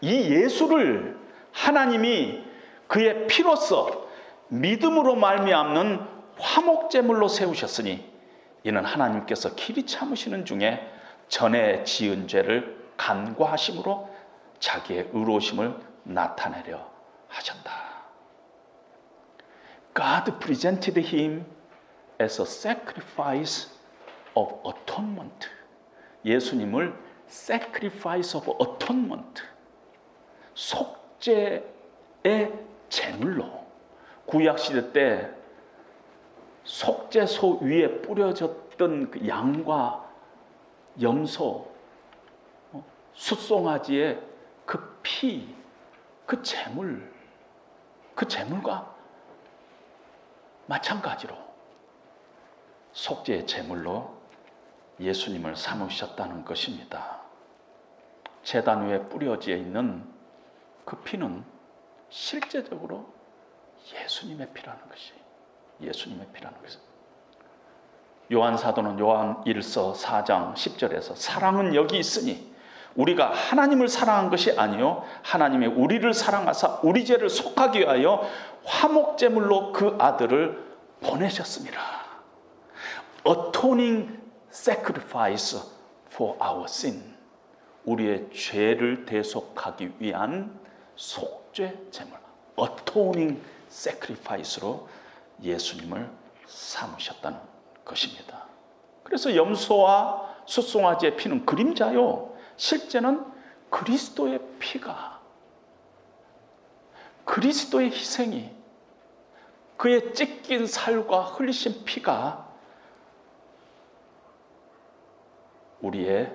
이 예수를 하나님이 그의 피로써 믿음으로 말미암는 화목제물로 세우셨으니 이는 하나님께서 길이 참으시는 중에 전에 지은 죄를 간과하심으로 자기의 의로우심을 나타내려 하셨다. God presented him as a sacrifice of atonement. 예수님을 sacrifice of atonement, 속죄의 제물로, 구약시대 때 속죄소 위에 뿌려졌던 그 양과 염소, 숫송아지의 그 피, 그 제물과 마찬가지로 속죄의 제물로 예수님을 삼으셨다는 것입니다. 제단 위에 뿌려져 있는 그 피는 실제적으로 예수님의 피라는 것이, 예수님의 피라는 것이. 요한 사도는 요한 1서 4장 10절에서 사랑은 여기 있으니 우리가 하나님을 사랑한 것이 아니요 하나님이 우리를 사랑하사 우리 죄를 속하기 위하여 화목제물로 그 아들을 보내셨습니다. Atoning sacrifice for our sin. 우리의 죄를 대속하기 위한 속죄 제물. Atoning sacrifice로 예수님을 삼으셨다는 것입니다. 그래서 염소와 숫송아지의 피는 그림자요, 실제는 그리스도의 피가, 그리스도의 희생이, 그의 찢긴 살과 흘리신 피가 우리의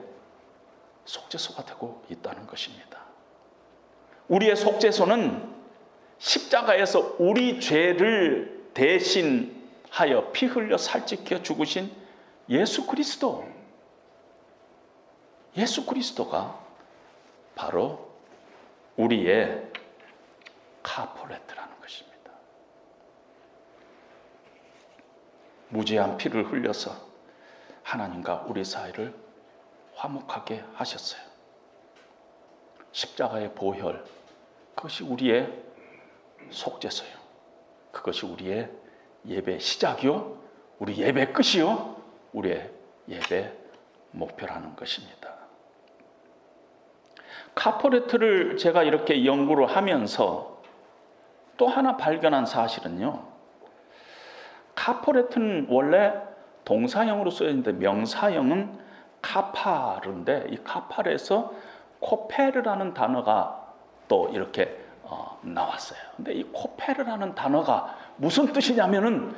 속죄소가 되고 있다는 것입니다. 우리의 속죄소는 십자가에서 우리 죄를 대신하여 피 흘려 살찌켜 죽으신 예수 그리스도가 바로 우리의 카포레트라는 것입니다. 무죄한 피를 흘려서 하나님과 우리 사이를 화목하게 하셨어요. 십자가의 보혈, 그것이 우리의 속죄소요. 그것이 우리의 예배 시작이요, 우리 예배 끝이요, 우리의 예배 목표라는 것입니다. 카포레트를 제가 이렇게 연구를 하면서 또 하나 발견한 사실은요, 카포레트는 원래 동사형으로 쓰여있는데 명사형은 카파르인데, 이 카파르에서 코페르라는 단어가 또 이렇게 나왔어요. 근데 이 코페르라는 단어가 무슨 뜻이냐면은,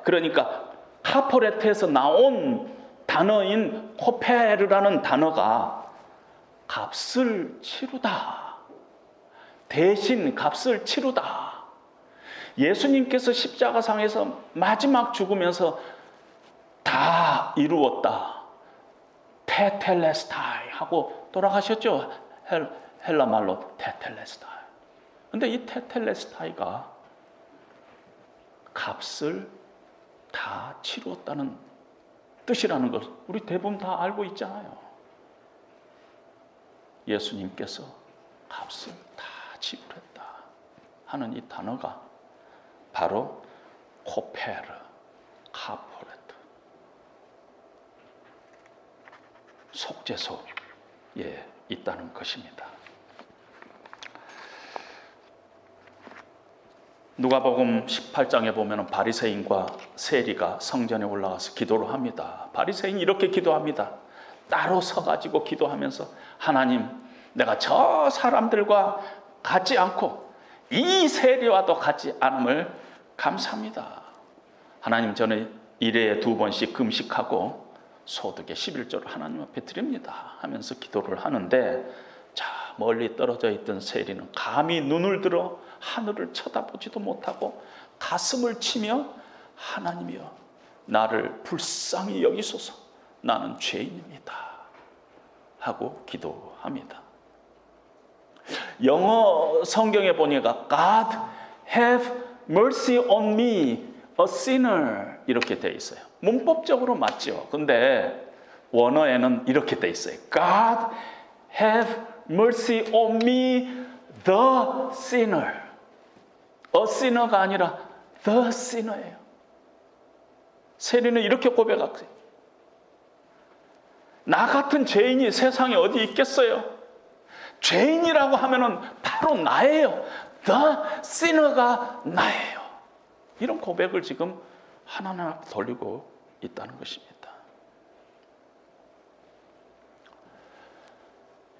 그러니까 카포레트에서 나온 단어인 코페르라는 단어가 값을 치르다, 대신 값을 치르다. 예수님께서 십자가상에서 마지막 죽으면서 다 이루었다, 테텔레스타이 하고 돌아가셨죠. 헬라 말로 테텔레스타이. 근데 이 테텔레스타이가 값을 다 치루었다는 뜻이라는 걸 우리 대부분 다 알고 있잖아요. 예수님께서 값을 다 지불했다 하는 이 단어가 바로 코페르, 카포레트, 속죄소에 있다는 것입니다. 누가복음 18장에 보면 바리새인과 세리가 성전에 올라가서 기도를 합니다. 바리새인이 이렇게 기도합니다. 따로 서가지고 기도하면서, 하나님, 내가 저 사람들과 같지 않고 이 세리와도 같지 않음을 감사합니다. 하나님, 저는 일회에 2번씩 금식하고 소득의 11조를 하나님 앞에 드립니다 하면서 기도를 하는데, 자, 멀리 떨어져 있던 세리는 감히 눈을 들어 하늘을 쳐다보지도 못하고 가슴을 치며, 하나님이여, 나를 불쌍히 여기소서, 나는 죄인입니다 하고 기도합니다. 영어 성경에 보니까 God have mercy on me, a sinner 이렇게 돼 있어요. 문법적으로 맞죠. 근데 원어에는 이렇게 돼 있어요. God have mercy on me, the sinner. a sinner가 아니라 the sinner예요. 세리는 이렇게 고백했어요. 나 같은 죄인이 세상에 어디 있겠어요? 죄인이라고 하면은 바로 나예요. The sinner가 나예요. 이런 고백을 지금 하나님 앞에 돌리고 있다는 것입니다.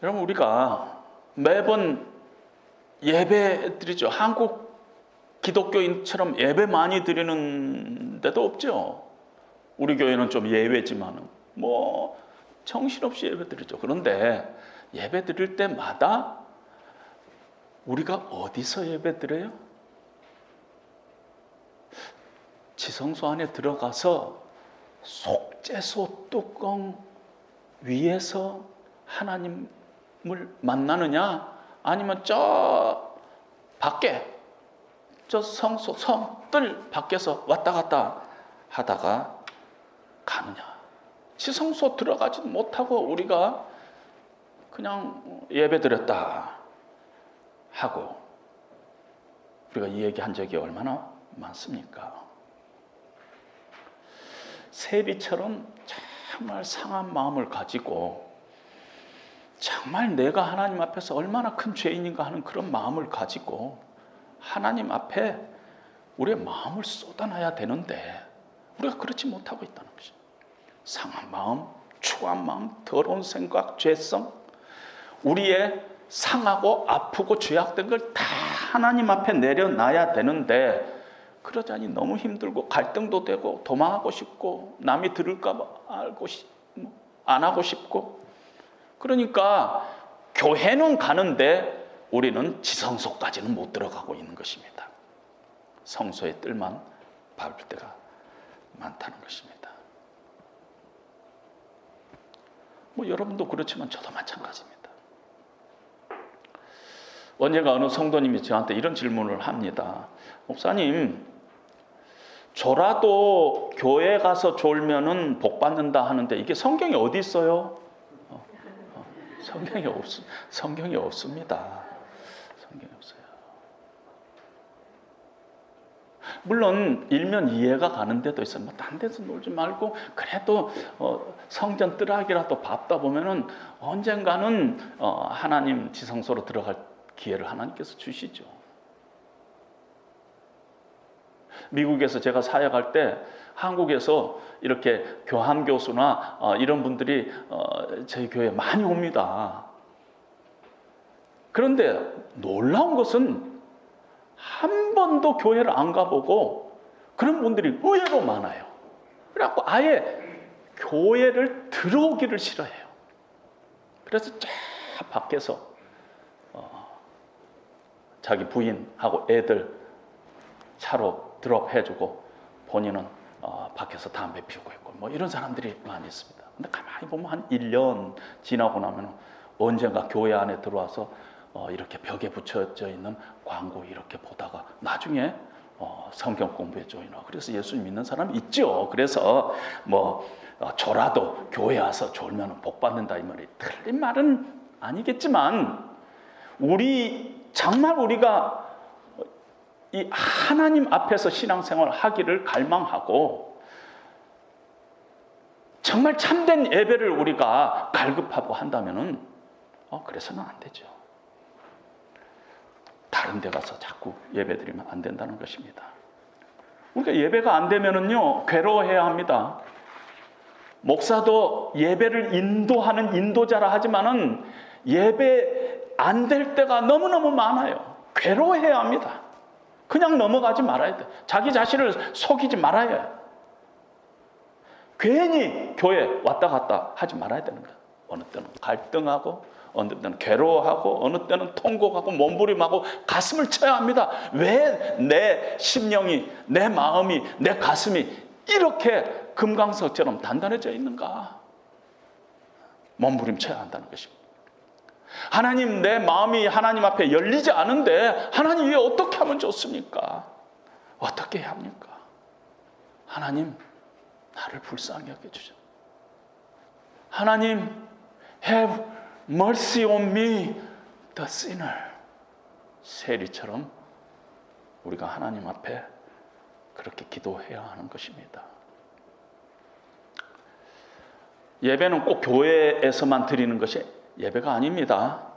여러분, 우리가 매번 예배 드리죠. 한국 기독교인처럼 예배 많이 드리는 데도 없죠. 우리 교회는 좀 예외지만은 뭐 정신없이 예배 드리죠. 그런데 예배 드릴 때마다 우리가 어디서 예배 드려요? 지성소 안에 들어가서 속죄소 뚜껑 위에서 하나님을 만나느냐, 아니면 저 밖에 저 성소 성뜰 밖에서 왔다 갔다 하다가 가느냐. 지성소 들어가지 못하고 우리가 그냥 예배 드렸다 하고 우리가 이 얘기한 적이 얼마나 많습니까? 세리처럼 정말 상한 마음을 가지고 정말 내가 하나님 앞에서 얼마나 큰 죄인인가 하는 그런 마음을 가지고 하나님 앞에 우리의 마음을 쏟아놔야 되는데 우리가 그렇지 못하고 있다는 것입니다. 상한 마음, 추한 마음, 더러운 생각, 죄성, 우리의 상하고 아프고 죄악된 걸 다 하나님 앞에 내려놔야 되는데 그러자니 너무 힘들고 갈등도 되고 도망하고 싶고 남이 들을까 봐 안 하고 싶고, 그러니까 교회는 가는데 우리는 지성소까지는 못 들어가고 있는 것입니다. 성소의 뜰만 밟을 때가 많다는 것입니다. 뭐 여러분도 그렇지만 저도 마찬가지입니다. 언젠가 어느 성도님이 저한테 이런 질문을 합니다. 목사님, 졸아도 교회 가서 졸면은 복 받는다 하는데 이게 성경에 어디 있어요? 성경이 없습니다. 성경이 없어요. 물론 일면 이해가 가는 데도 있어요. 뭐 딴 데서 놀지 말고 그래도 성전 뜰학이라도 밟다 보면은 언젠가는 하나님 지성소로 들어갈 기회를 하나님께서 주시죠. 미국에서 제가 사역할 때 한국에서 이렇게 교환 교수나 이런 분들이 저희 교회에 많이 옵니다. 그런데 놀라운 것은 한 번도 교회를 안 가보고 그런 분들이 의외로 많아요. 그래갖고 아예 교회를 들어오기를 싫어해요. 그래서 쫙 밖에서 자기 부인하고 애들 차로 드롭해주고 본인은 밖에서 담배 피우고 있고 뭐 이런 사람들이 많이 있습니다. 근데 가만히 보면 한 1년 지나고 나면 언젠가 교회 안에 들어와서 이렇게 벽에 붙여져 있는 광고 이렇게 보다가 나중에 성경 공부에 조인하고 그래서 예수 믿는 사람이 있죠. 그래서 뭐 졸아도 교회 와서 졸면 복 받는다 이 말이 틀린 말은 아니겠지만 정말 우리가 이 하나님 앞에서 신앙생활을 하기를 갈망하고 정말 참된 예배를 우리가 갈급하고 한다면은 그래서는 안 되죠. 다른 데 가서 자꾸 예배드리면 안 된다는 것입니다. 우리가 예배가 안 되면은요 괴로워해야 합니다. 목사도 예배를 인도하는 인도자라 하지만은 예배 안 될 때가 너무너무 많아요. 괴로워해야 합니다. 그냥 넘어가지 말아야 돼. 자기 자신을 속이지 말아야 해요. 괜히 교회 왔다 갔다 하지 말아야 되는 거예요. 어느 때는 갈등하고 어느 때는 괴로워하고 어느 때는 통곡하고 몸부림하고 가슴을 쳐야 합니다. 왜 내 심령이, 내 마음이, 내 가슴이 이렇게 금강석처럼 단단해져 있는가? 몸부림쳐야 한다는 것입니다. 하나님, 내 마음이 하나님 앞에 열리지 않은데 하나님 왜 어떻게 하면 좋습니까? 어떻게 해야 합니까? 하나님, 나를 불쌍히 여겨주죠. 하나님, have mercy on me, the sinner. 세리처럼 우리가 하나님 앞에 그렇게 기도해야 하는 것입니다. 예배는 꼭 교회에서만 드리는 것이 예배가 아닙니다.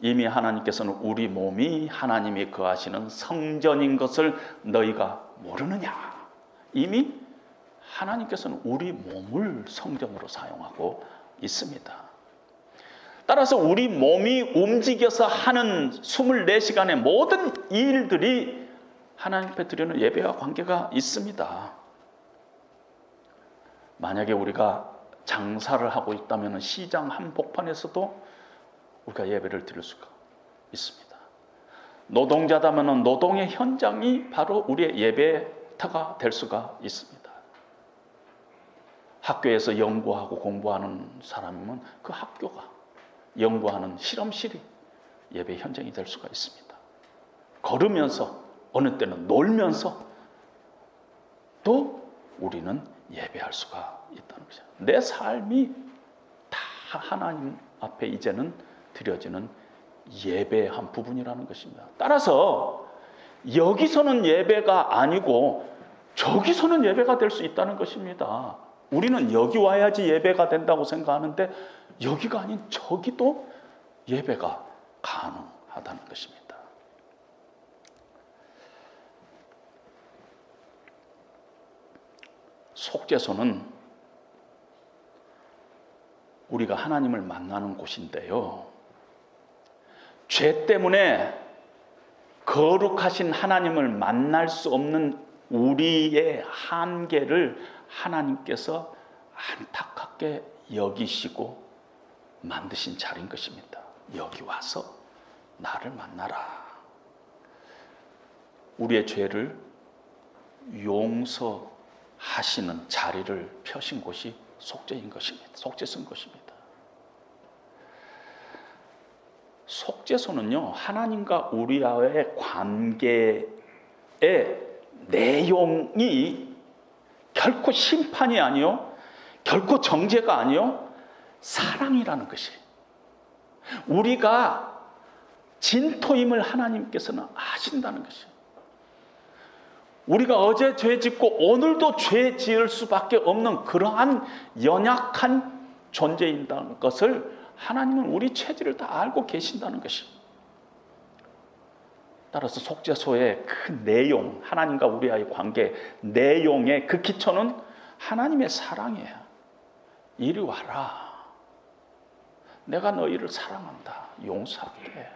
이미 하나님께서는 우리 몸이 하나님이 거하시는 성전인 것을 너희가 모르느냐. 이미 하나님께서는 우리 몸을 성전으로 사용하고 있습니다. 따라서 우리 몸이 움직여서 하는 24시간의 모든 일들이 하나님 앞에 드리는 예배와 관계가 있습니다. 만약에 우리가 장사를 하고 있다면 시장 한복판에서도 우리가 예배를 드릴 수가 있습니다. 노동자다면 노동의 현장이 바로 우리의 예배터가 될 수가 있습니다. 학교에서 연구하고 공부하는 사람이면 그 학교가 연구하는 실험실이 예배 현장이 될 수가 있습니다. 걸으면서, 어느 때는 놀면서 또 우리는 예배할 수가 있다는 것이죠. 내 삶이 다 하나님 앞에 이제는 드려지는 예배의 한 부분이라는 것입니다. 따라서 여기서는 예배가 아니고 저기서는 예배가 될 수 있다는 것입니다. 우리는 여기 와야지 예배가 된다고 생각하는데 여기가 아닌 저기도 예배가 가능하다는 것입니다. 속죄소는 우리가 하나님을 만나는 곳인데요. 죄 때문에 거룩하신 하나님을 만날 수 없는 우리의 한계를 하나님께서 안타깝게 여기시고 만드신 자리인 것입니다. 여기 와서 나를 만나라. 우리의 죄를 용서하시는 자리를 펴신 곳이 속죄인 것입니다. 속죄소인 것입니다. 속죄소는요, 하나님과 우리와의 관계의 내용이 결코 심판이 아니요, 결코 정죄가 아니요, 사랑이라는 것이. 우리가 진토임을 하나님께서는 아신다는 것이. 우리가 어제 죄 짓고 오늘도 죄 지을 수밖에 없는 그러한 연약한 존재인다는 것을 하나님은 우리 체질을 다 알고 계신다는 것이. 따라서 속죄소의 그 내용, 하나님과 우리와의 관계 내용의 그 기초는 하나님의 사랑이에요. 이리 와라. 내가 너희를 사랑한다. 용서할게.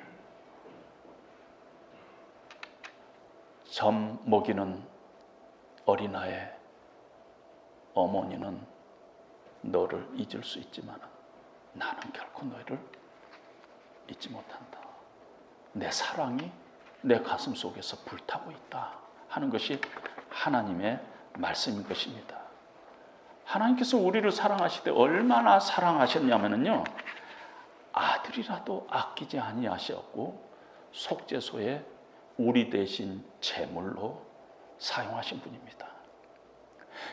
젖 먹이는 어린아이의 어머니는 너를 잊을 수 있지만 나는 결코 너희를 잊지 못한다. 내 사랑이 내 가슴 속에서 불타고 있다 하는 것이 하나님의 말씀인 것입니다. 하나님께서 우리를 사랑하시되 얼마나 사랑하셨냐면요, 아들이라도 아끼지 아니하셨고 속죄소에 우리 대신 제물로 사용하신 분입니다.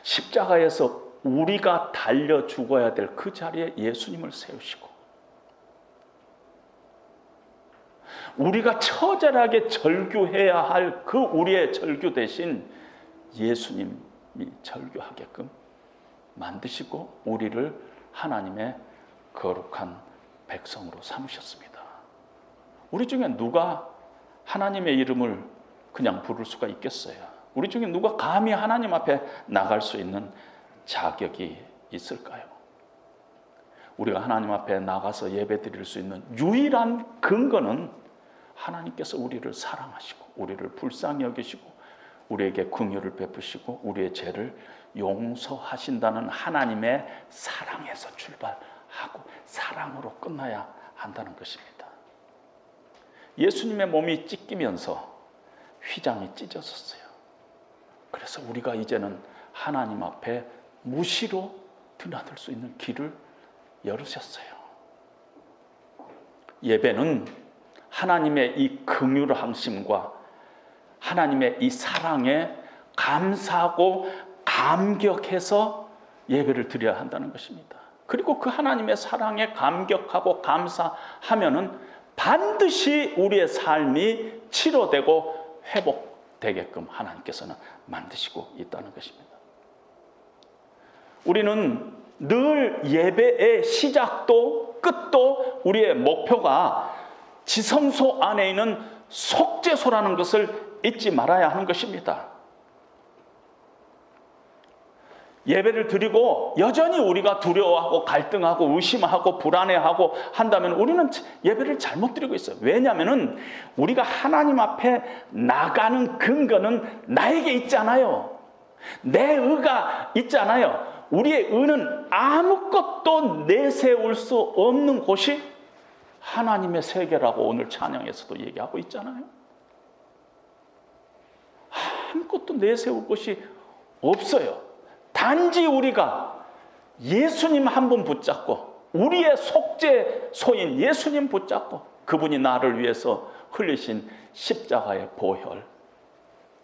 십자가에서 우리가 달려 죽어야 될 그 자리에 예수님을 세우시고 우리가 처절하게 절규해야 할 그 우리의 절규 대신 예수님이 절규하게끔 만드시고 우리를 하나님의 거룩한 백성으로 삼으셨습니다. 우리 중에 누가 하나님의 이름을 그냥 부를 수가 있겠어요? 우리 중에 누가 감히 하나님 앞에 나갈 수 있는 자격이 있을까요? 우리가 하나님 앞에 나가서 예배 드릴 수 있는 유일한 근거는 하나님께서 우리를 사랑하시고 우리를 불쌍히 여기시고 우리에게 긍휼을 베푸시고 우리의 죄를 용서하신다는 하나님의 사랑에서 출발하고 사랑으로 끝나야 한다는 것입니다. 예수님의 몸이 찢기면서 휘장이 찢어졌어요. 그래서 우리가 이제는 하나님 앞에 무시로 드나들 수 있는 길을 열으셨어요. 예배는 하나님의 이 긍휼하심과 하나님의 이 사랑에 감사하고 감격해서 예배를 드려야 한다는 것입니다. 그리고 그 하나님의 사랑에 감격하고 감사하면은 반드시 우리의 삶이 치료되고 회복되게끔 하나님께서는 만드시고 있다는 것입니다. 우리는 늘 예배의 시작도 끝도 우리의 목표가 지성소 안에 있는 속죄소라는 것을 잊지 말아야 하는 것입니다. 예배를 드리고 여전히 우리가 두려워하고 갈등하고 의심하고 불안해하고 한다면 우리는 예배를 잘못 드리고 있어요. 왜냐하면 우리가 하나님 앞에 나가는 근거는 나에게 있잖아요. 내 의가 있잖아요. 우리의 의는 아무것도 내세울 수 없는 곳이 하나님의 세계라고 오늘 찬양에서도 얘기하고 있잖아요. 아무것도 내세울 것이 없어요. 단지 우리가 예수님 한 분 붙잡고 우리의 속죄소인 예수님 붙잡고 그분이 나를 위해서 흘리신 십자가의 보혈,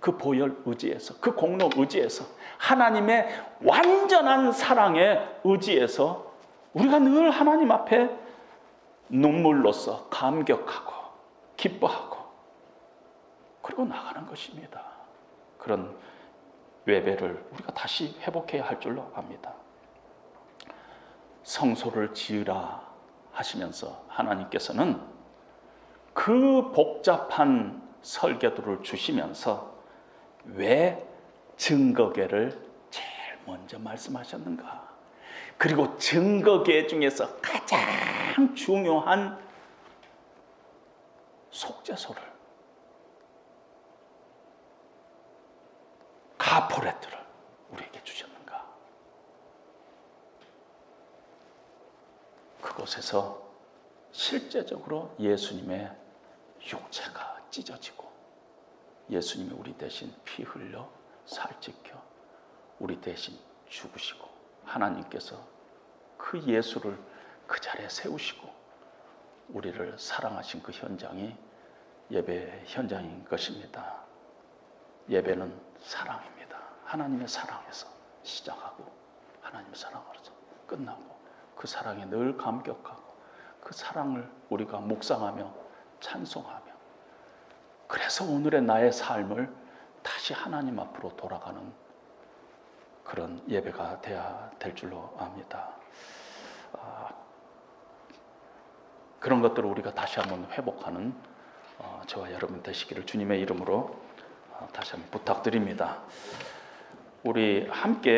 그 보혈 의지에서, 그 공로 의지에서, 하나님의 완전한 사랑에 의지해서 우리가 늘 하나님 앞에 눈물로써 감격하고 기뻐하고 그리고 나가는 것입니다. 그런 예배를 우리가 다시 회복해야 할 줄로 압니다. 성소를 지으라 하시면서 하나님께서는 그 복잡한 설계도를 주시면서 왜 증거궤를 제일 먼저 말씀하셨는가? 그리고 증거궤 중에서 가장 중요한 속죄소를, 가포레트를 우리에게 주셨는가? 그곳에서 실제적으로 예수님의 육체가 찢어지고 예수님이 우리 대신 피 흘려 살 찢겨 우리 대신 죽으시고 하나님께서 그 예수를 그 자리에 세우시고 우리를 사랑하신 그 현장이 예배 현장인 것입니다. 예배는 사랑입니다. 하나님의 사랑에서 시작하고 하나님의 사랑으로서 끝나고 그 사랑에 늘 감격하고 그 사랑을 우리가 묵상하며 찬송하며 그래서 오늘의 나의 삶을 다시 하나님 앞으로 돌아가는 그런 예배가 되어야 될 줄로 압니다. 그런 것들을 우리가 다시 한번 회복하는 저와 여러분 되시기를 주님의 이름으로 다시 한번 부탁드립니다. 우리 함께